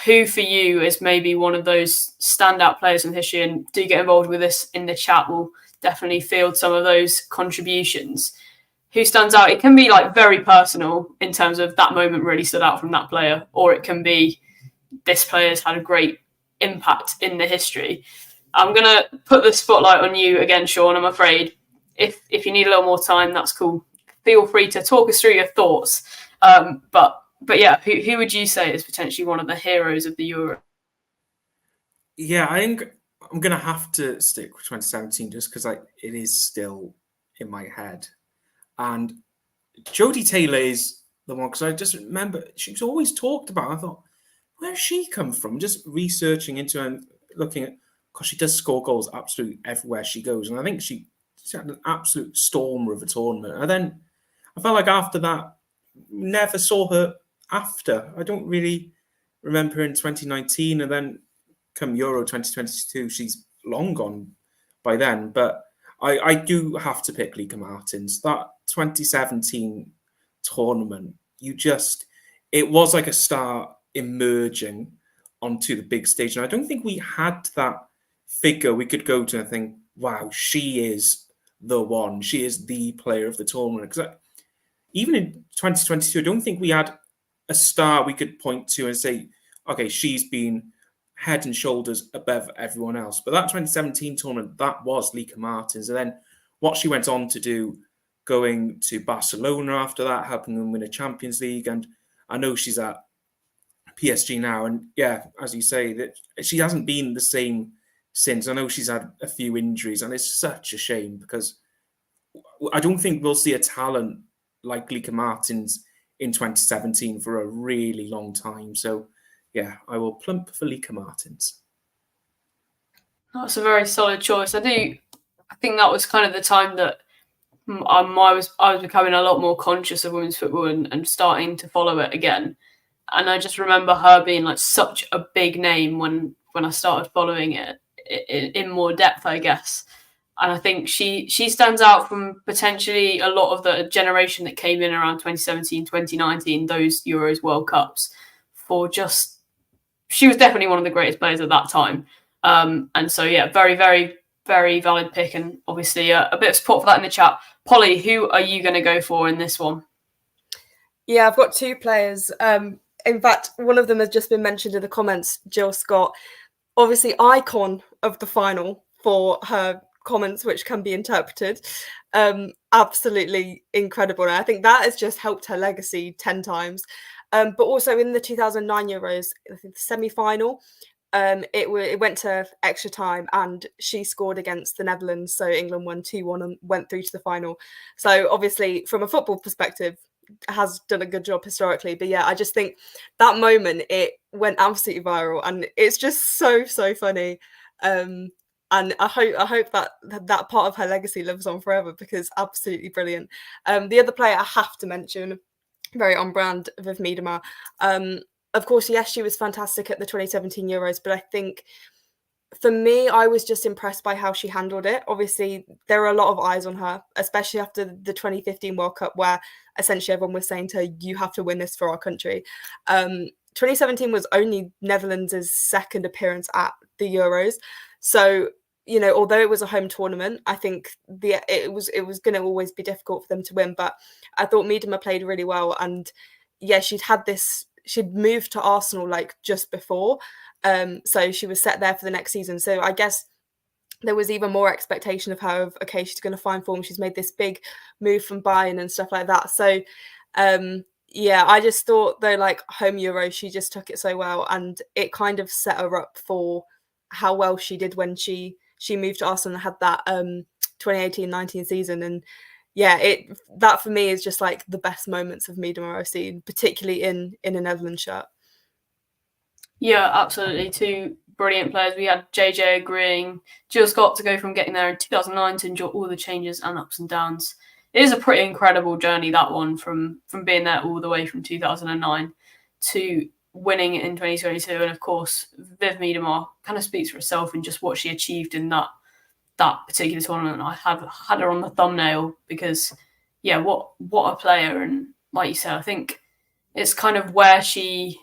Who for you is maybe one of those standout players in history? And do get involved with this in the chat. We'll definitely field some of those contributions. Who stands out? It can be very personal in terms of that moment really stood out from that player, or it can be this player's had a great impact in the history. I'm going to put the spotlight on you again, Sean, I'm afraid. If you need a little more time, that's cool. Feel free to talk us through your thoughts. But yeah, who would you say is potentially one of the heroes of the Euro? Yeah, I think I'm going to have to stick with 2017 just because it is still in my head. And Jodie Taylor is the one, because I just remember she's always talked about. I thought, where's she come from? Just researching into her and looking at, because she does score goals absolutely everywhere she goes. And I think she had an absolute stormer of a tournament. And then I felt like after that, never saw her after. I don't really remember her in 2019. And then come Euro 2022, she's long gone by then. But I do have to pick Lieke Martins. That 2017 tournament, it was like a star emerging onto the big stage. And I don't think we had that figure we could go to and think, wow, she is the one. She is the player of the tournament. Because even in 2022, I don't think we had a star we could point to and say, okay, she's been head and shoulders above everyone else. But that 2017 tournament, that was Lieke Martins. And then what she went on to do going to Barcelona after that, helping them win a Champions League. And I know she's at PSG now. And yeah, as you say, that she hasn't been the same since. I know she's had a few injuries, and it's such a shame because I don't think we'll see a talent like Lika Martins in 2017 for a really long time. So yeah, I will plump for Lika Martins. That's a very solid choice. I think that was kind of the time that I was becoming a lot more conscious of women's football and starting to follow it again. And I just remember her being like such a big name when I started following it in more depth, I guess. And I think she stands out from potentially a lot of the generation that came in around 2017, 2019, those Euros World Cups, for just, she was definitely one of the greatest players at that time. And so, yeah, very, very, very valid pick. And obviously a bit of support for that in the chat. Polly, who are you going to go for in this one? Yeah, I've got two players. In fact, one of them has just been mentioned in the comments, Jill Scott, obviously icon of the final for her comments, which can be interpreted. Absolutely incredible. And I think that has just helped her legacy 10 times. But also in the 2009 Euros, I think the semi-final, it went to extra time and she scored against the Netherlands. So England won 2-1 and went through to the final. So obviously from a football perspective, has done a good job historically. But yeah, I just think that moment, it went absolutely viral and it's just so funny. And I hope that part of her legacy lives on forever because absolutely brilliant. The other player I have to mention, very on brand, Viv Miedema. Of course, yes, she was fantastic at the 2017 Euros, but I think for me, I was just impressed by how she handled it. Obviously, there are a lot of eyes on her, especially after the 2015 World Cup, where essentially everyone was saying to her, you have to win this for our country. 2017 was only Netherlands' second appearance at the Euros. So, you know, although it was a home tournament, I think it was going to always be difficult for them to win. But I thought Miedema played really well. And yeah, she'd moved to Arsenal like just before. So she was set there for the next season. So I guess there was even more expectation of her of, okay, she's going to find form. She's made this big move from Bayern and stuff like that. So yeah, I just thought though, like home Euro, she just took it so well and it kind of set her up for how well she did when she moved to Arsenal and had that 2018-19 season. And yeah, that for me is just like the best moments of Miedema I've seen, particularly in a Netherlands shirt. Yeah, absolutely. Two brilliant players. We had JJ agreeing, Jill Scott to go from getting there in 2009 to enjoy all the changes and ups and downs. It is a pretty incredible journey, that one, from being there all the way from 2009 to winning in 2022. And of course, Viv Miedema kind of speaks for herself in just what she achieved in that particular tournament. I have had her on the thumbnail because, yeah, what a player. And like you said, I think it's kind of where she,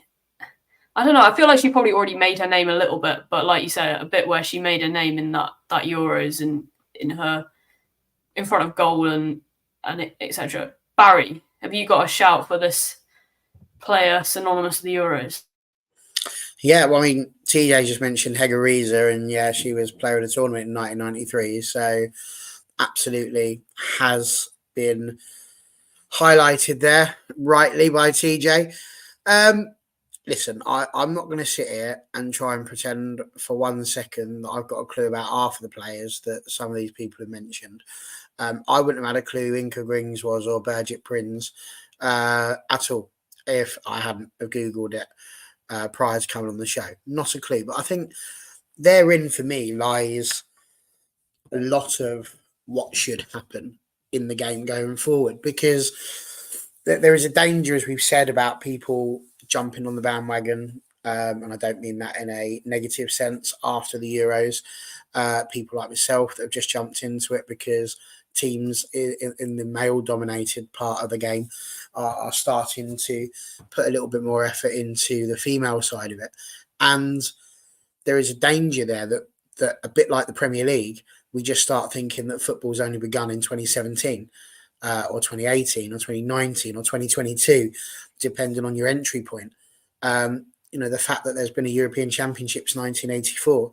I don't know, I feel like she probably already made her name a little bit, but like you said, a bit where she made her name in that Euros and in front of goal and etc. Barry, have you got a shout for this player synonymous with the Euros? Yeah, well, I mean, TJ just mentioned Hege Riise, and yeah, she was player of the tournament in 1993. So absolutely has been highlighted there rightly by TJ. Listen, I'm not going to sit here and try and pretend for 1 second that I've got a clue about half of the players that some of these people have mentioned. I wouldn't have had a clue who Inka Grings was or Birgit Prins at all if I hadn't have Googled it prior to coming on the show. Not a clue. But I think therein for me lies a lot of what should happen in the game going forward, because there is a danger, as we've said, about people jumping on the bandwagon, and I don't mean that in a negative sense, after the Euros. People like myself that have just jumped into it because teams in the male-dominated part of the game are starting to put a little bit more effort into the female side of it. And there is a danger there that a bit like the Premier League, we just start thinking that football's only begun in 2017 or 2018 or 2019 or 2022, depending on your entry point. The fact that there's been a European Championships 1984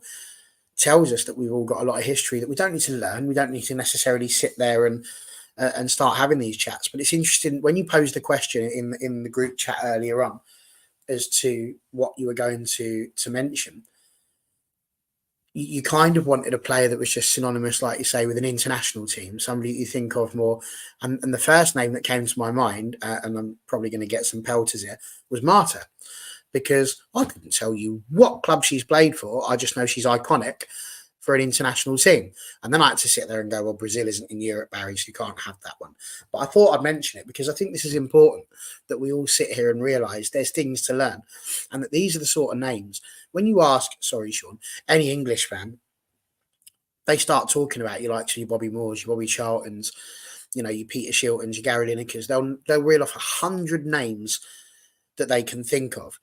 tells us that we've all got a lot of history that we don't need to learn. We don't need to necessarily sit there and and start having these chats. But it's interesting when you posed the question in the group chat earlier on as to what you were going to mention. You kind of wanted a player that was just synonymous, like you say, with an international team, somebody you think of more. And the first name that came to my mind, and I'm probably going to get some pelters here, was Marta, because I couldn't tell you what club she's played for. I just know she's iconic for an international team. And then I had to sit there and go, well, Brazil isn't in Europe, Barry, so you can't have that one. But I thought I'd mention it because I think this is important, that we all sit here and realise there's things to learn, and that these are the sort of names. When you ask, sorry, Sean, any English fan, they start talking about you like your Bobby Moores, your Bobby Charltons, you know, your Peter Shiltons, your Gary Linekers. They'll reel off 100 names that they can think of.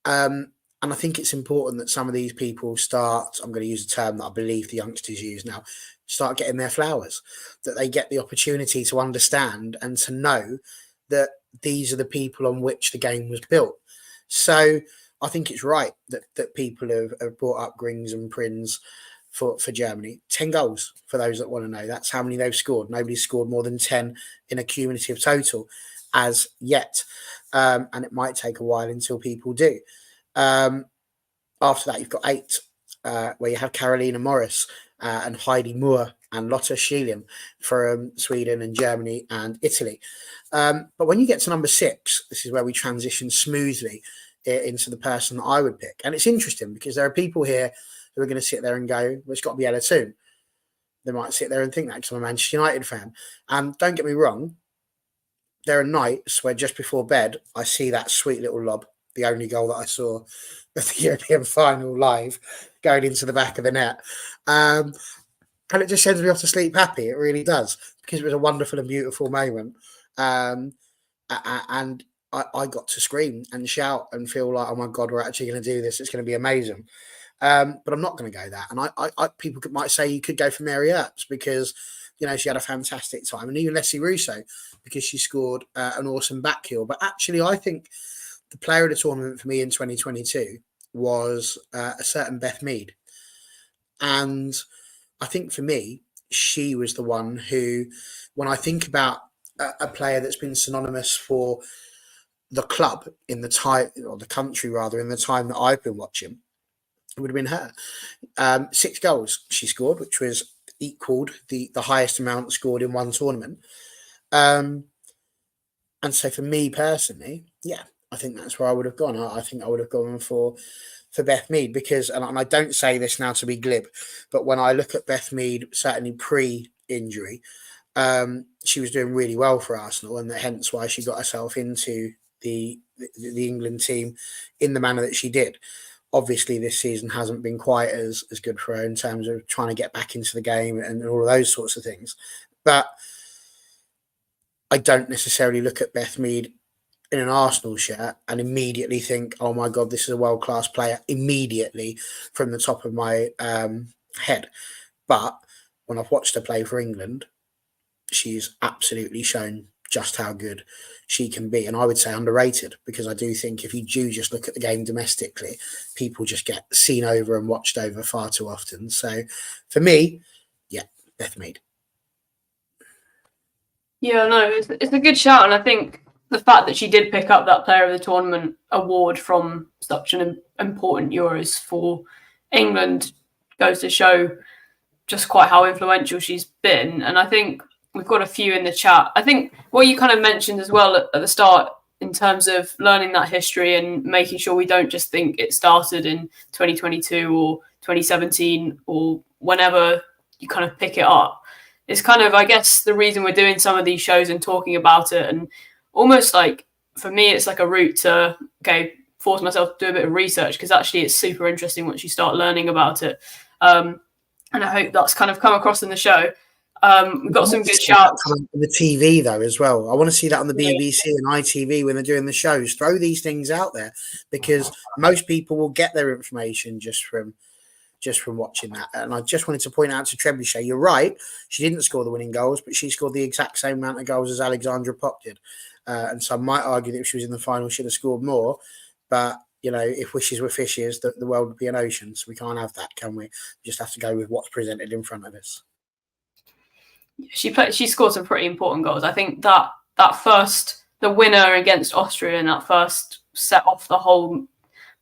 And I think it's important that some of these people start, I'm going to use a term that I believe the youngsters use now, start getting their flowers, that they get the opportunity to understand and to know that these are the people on which the game was built. So I think it's right that people have brought up Grings and Prins for Germany. 10 goals for those that want to know. That's how many they've scored. Nobody's scored more than 10 in a cumulative total as yet. And it might take a while until people do. After that, you've got 8, where you have Carolina Morris and Heidi Moore and Lotta Schilling from Sweden and Germany and Italy. But when you get to number 6, this is where we transition smoothly into the person that I would pick. And it's interesting because there are people here who are going to sit there and go, well, it's got to be Ella Toone. They might sit there and think that because I'm a Manchester United fan. And don't get me wrong, there are nights where just before bed, I see that sweet little lob, the only goal that I saw of the European final live, going into the back of the net. And it just sends me off to sleep happy. It really does, because it was a wonderful and beautiful moment. And I got to scream and shout and feel like, oh my God, we're actually going to do this. It's going to be amazing. But I'm not going to go that. And I people might say you could go for Mary Earps because, you know, she had a fantastic time. And even Leslie Russo because she scored an awesome back heel. But actually, I think the player of the tournament for me in 2022 was a certain Beth Mead. And I think for me, she was the one who, when I think about a player that's been synonymous for the club in the time, or the country rather, in the time that I've been watching, it would have been her. 6 goals she scored, which was equaled the highest amount scored in one tournament. And so for me personally, yeah, I think that's where I would have gone. I think I would have gone for Beth Mead because, and I don't say this now to be glib, but when I look at Beth Mead, certainly pre-injury, she was doing really well for Arsenal, and hence why she got herself into the England team in the manner that she did. Obviously, this season hasn't been quite as good for her in terms of trying to get back into the game and all of those sorts of things. But I don't necessarily look at Beth Mead in an Arsenal shirt and immediately think, oh my God, this is a world-class player immediately from the top of my head. But when I've watched her play for England, she's absolutely shown just how good she can be. And I would say underrated, because I do think if you do just look at the game domestically, people just get seen over and watched over far too often. So for me, yeah, Beth Mead. Yeah, no, it's a good shout. And I think the fact that she did pick up that player of the tournament award from such an important Euros for England goes to show just quite how influential she's been. And I think we've got a few in the chat. I think what you kind of mentioned as well at the start in terms of learning that history and making sure we don't just think it started in 2022 or 2017 or whenever you kind of pick it up. It's kind of, I guess, the reason we're doing some of these shows and talking about it. And almost like, for me, it's like a route to, force myself to do a bit of research, because actually it's super interesting once you start learning about it. And I hope that's kind of come across in the show. We've got some good shouts. On the TV though as well. I want to see that on the BBC and ITV when they're doing the shows. Throw these things out there, because most people will get their information just from watching that. And I just wanted to point out to Trebuchet, you're right, she didn't score the winning goals, but she scored the exact same amount of goals as Alexandra Popp did. And some might argue that if she was in the final, she'd have scored more. But you know, if wishes were fishes, the world would be an ocean. So we can't have that, can we? We just have to go with what's presented in front of us. She scored some pretty important goals. I think that the winner against Austria in that first set off the whole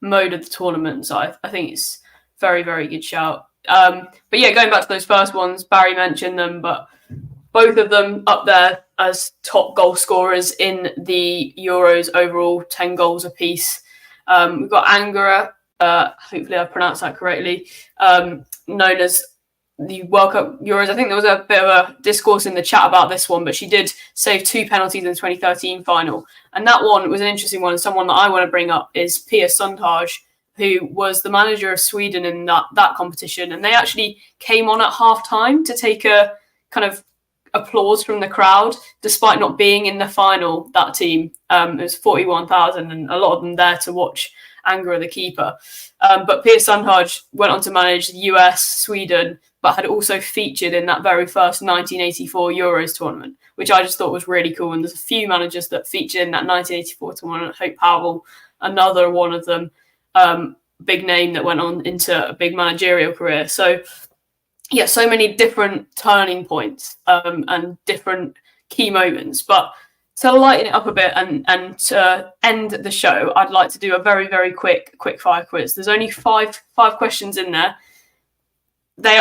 mode of the tournament. So I think it's very, very good shout. But yeah, going back to those first ones, Barry mentioned them, but both of them up there as top goal scorers in the Euros overall, 10 goals apiece. We've got Angara, hopefully I pronounced that correctly, known as the World Cup Euros. I think there was a bit of a discourse in the chat about this one, but she did save 2 penalties in the 2013 final. And that one was an interesting one. Someone that I want to bring up is Pia Sundhage, who was the manager of Sweden in that competition. And they actually came on at half-time to take a kind of applause from the crowd, despite not being in the final, that team. It was 41,000 and a lot of them there to watch Angara, the keeper. But Pia Sundhage went on to manage the US, Sweden, but had also featured in that very first 1984 Euros tournament, which I just thought was really cool. And there's a few managers that featured in that 1984 tournament. Hope Powell, another one of them, big name that went on into a big managerial career. So, yeah, so many different turning points and different key moments. But to lighten it up a bit and to end the show, I'd like to do a very, very quick fire quiz. There's only five questions in there.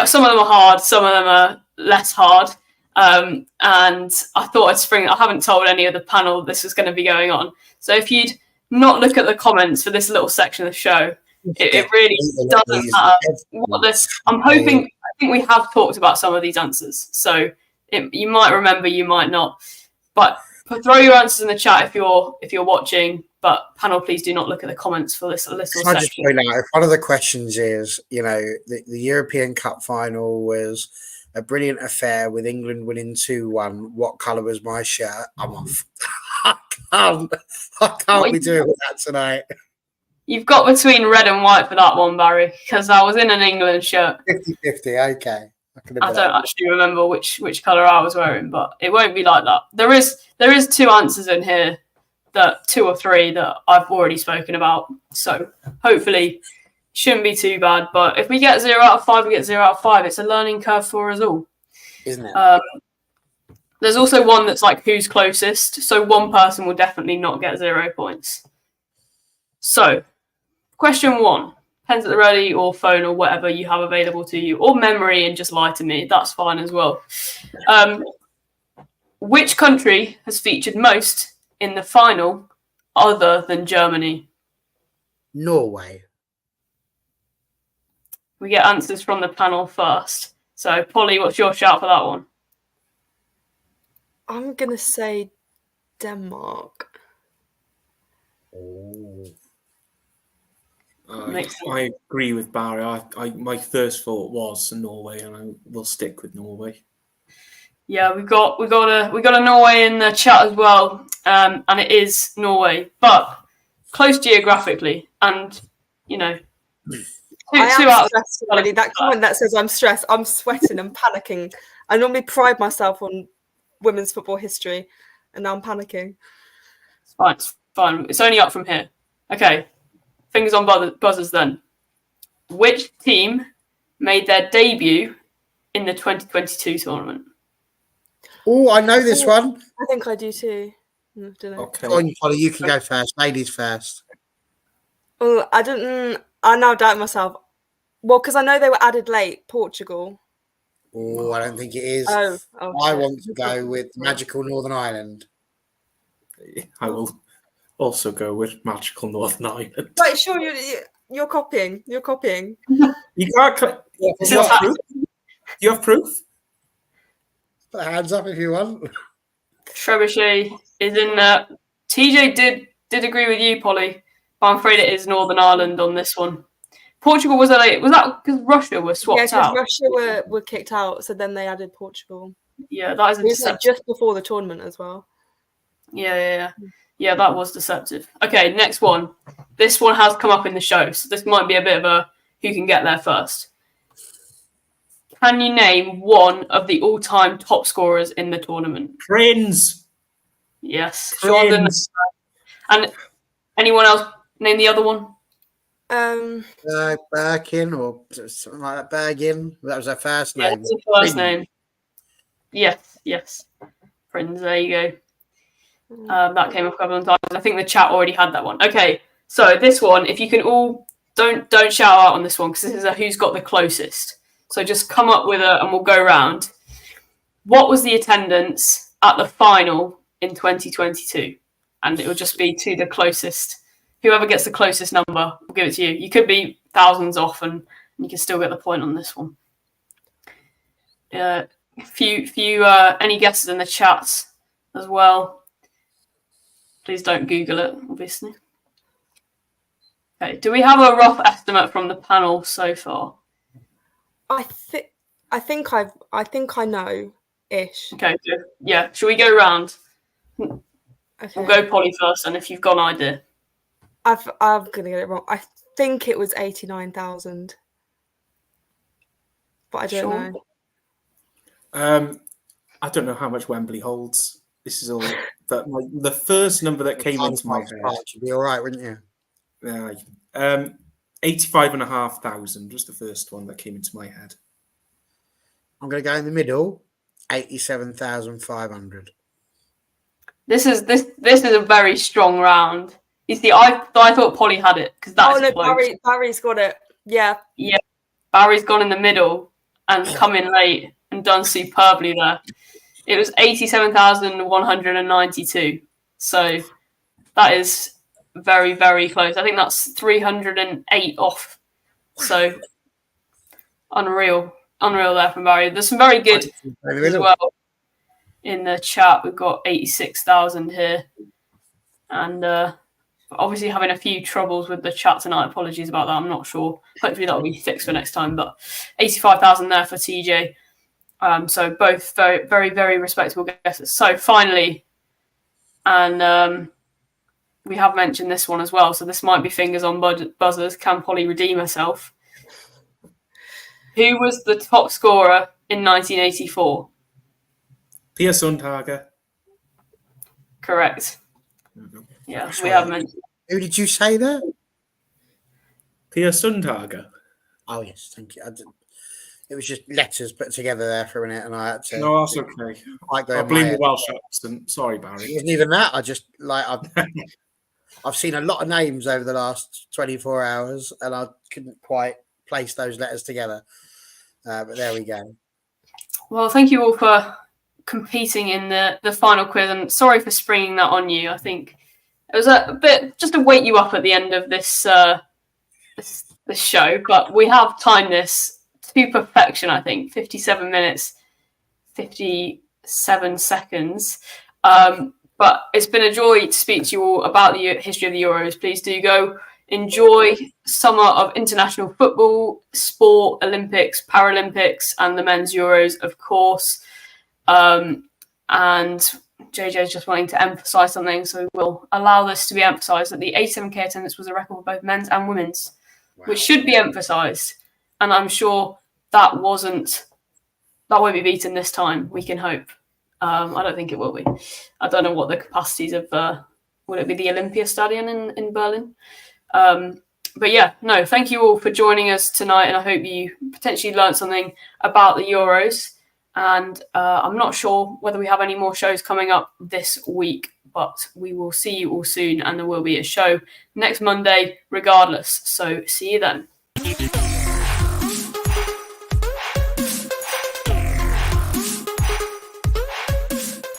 Some of them are hard, some of them are less hard. And I thought I'd spring. I haven't told any of the panel this is going to be going on. So if you'd not look at the comments for this little section of the show, it really doesn't matter. I think we have talked about some of these answers. So you might remember, you might not. But throw your answers in the chat if you're watching. But panel, please do not look at the comments for this little section. I just point out, if one of the questions is, the European Cup final was a brilliant affair with England winning 2-1. What colour was my shirt? I'm off. I can't be doing that tonight. You've got between red and white for that one, Barry, because I was in an England shirt. 50-50, okay. I don't actually remember which colour I was wearing, but it won't be like that. There is 2 answers in here, that 2 or 3 that I've already spoken about. So hopefully shouldn't be too bad. But if we get 0 out of 5, we get 0 out of 5. It's a learning curve for us all. Isn't it? There's also one that's like who's closest. So one person will definitely not get 0 points. So question 1. Pens at the ready or phone or whatever you have available to you, or memory and just lie to me. That's fine as well. Which country has featured most in the final other than Germany? Norway. We get answers from the panel first. So, Polly, what's your shout for that one? I'm going to say Denmark. Oh. I agree with Barry. My first thought was Norway, and I will stick with Norway. Yeah, we got a Norway in the chat as well, and it is Norway, but close geographically, and I am stressed already. That comment that says I'm stressed, I'm sweating, I'm panicking. I normally pride myself on women's football history, and now I'm panicking. It's fine. It's only up from here. Okay, fingers on buzzers then. Which team made their debut in the 2022 tournament? Oh, I know this one. I think I do too. I don't know. Okay. Go on, Polly, you can go first. Ladies first. Well, I now doubt myself. Well, because I know they were added late. Portugal. Oh, I don't think it is. Oh, I want to go with Magical Northern Ireland. I will also go with Magical Northern Ireland. Right, sure. You're copying. You're copying. You can't. Do you have proof? Put hands up if you want. Trebuchet is in there. TJ did agree with you, Polly, but I'm afraid it is Northern Ireland on this one. Portugal was that because Russia was swapped out? Yeah, because Russia were kicked out, so then they added Portugal. Yeah, that is it was like just before the tournament as well. Yeah, that was deceptive. Okay, next one. This one has come up in the show, so this might be a bit of a who can get there first. Can you name one of the all-time top scorers in the tournament? Prince. Yes. Prince. And anyone else name the other one? Birkin or something like that. Bergin. That was her first name. Yeah, it's the first name. Yes. Friends, there you go. That came up a couple of times. I think the chat already had that one. Okay, so this one, if you can all don't shout out on this one because this is a who's got the closest. So just come up with and we'll go round. What was the attendance at the final in 2022? And it will just be to the closest. Whoever gets the closest number, we'll give it to you. You could be thousands off, and you can still get the point on this one. Few any guesses in the chat as well. Please don't Google it, obviously. Okay, do we have a rough estimate from the panel so far? I think I know ish. Okay, good. Yeah, shall we go round? Okay. We'll go Polly first, and if you've got an idea. I'm gonna get it wrong. I think it was 89,000, but I don't know. I don't know how much Wembley holds. This is all, but the first number that came into my head. You'd be all right, wouldn't you? Yeah. 85,500 was the first one that came into my head. I'm going to go in the middle. 87,500. This is a very strong round. You see, I thought Polly had it because that's close. Barry's got it. Yeah. Yeah, Barry's gone in the middle and come in late and done superbly there. It was 87,192. So that is very, very close. I think that's 308 off. So unreal there from Barry. There's some very good as well in the chat. We've got 86,000 here, and obviously having a few troubles with the chat tonight. Apologies about that. I'm not sure. Hopefully that'll be fixed for next time. But 85,000 there for TJ. So both very, very, very respectable guesses. So finally, and we have mentioned this one as well. So this might be fingers on buzzers. Can Polly redeem herself? Who was the top scorer in 1984? Pia Sundhage. Correct. Yeah, we have mentioned. Who did you say there? Pia Sundhage. Oh, yes, thank you. It was just letters put together there for a minute, and I had to. No, that's okay. I blame the Welsh accent. Sorry, Barry. It wasn't even that. I just I've seen a lot of names over the last 24 hours, and I couldn't quite place those letters together. But there we go. Well, thank you all for competing in the final quiz, and sorry for springing that on you. I think it was a bit just to wake you up at the end of this this show, but we have timed this to perfection. I think 57 minutes, 57 seconds. But it's been a joy to speak to you all about the history of the Euros. Please do go enjoy summer of international football, sport, Olympics, Paralympics, and the men's Euros, of course. And JJ's just wanting to emphasise something, so we'll allow this to be emphasised that the 87k attendance was a record for both men's and women's, which should be emphasised. And I'm sure that won't be beaten this time. We can hope. I don't think it will be. I don't know what the capacities of will it be the Olympia Stadion in Berlin? But yeah, no, thank you all for joining us tonight, and I hope you potentially learned something about the Euros. And I'm not sure whether we have any more shows coming up this week, but we will see you all soon, and there will be a show next Monday regardless. So see you then.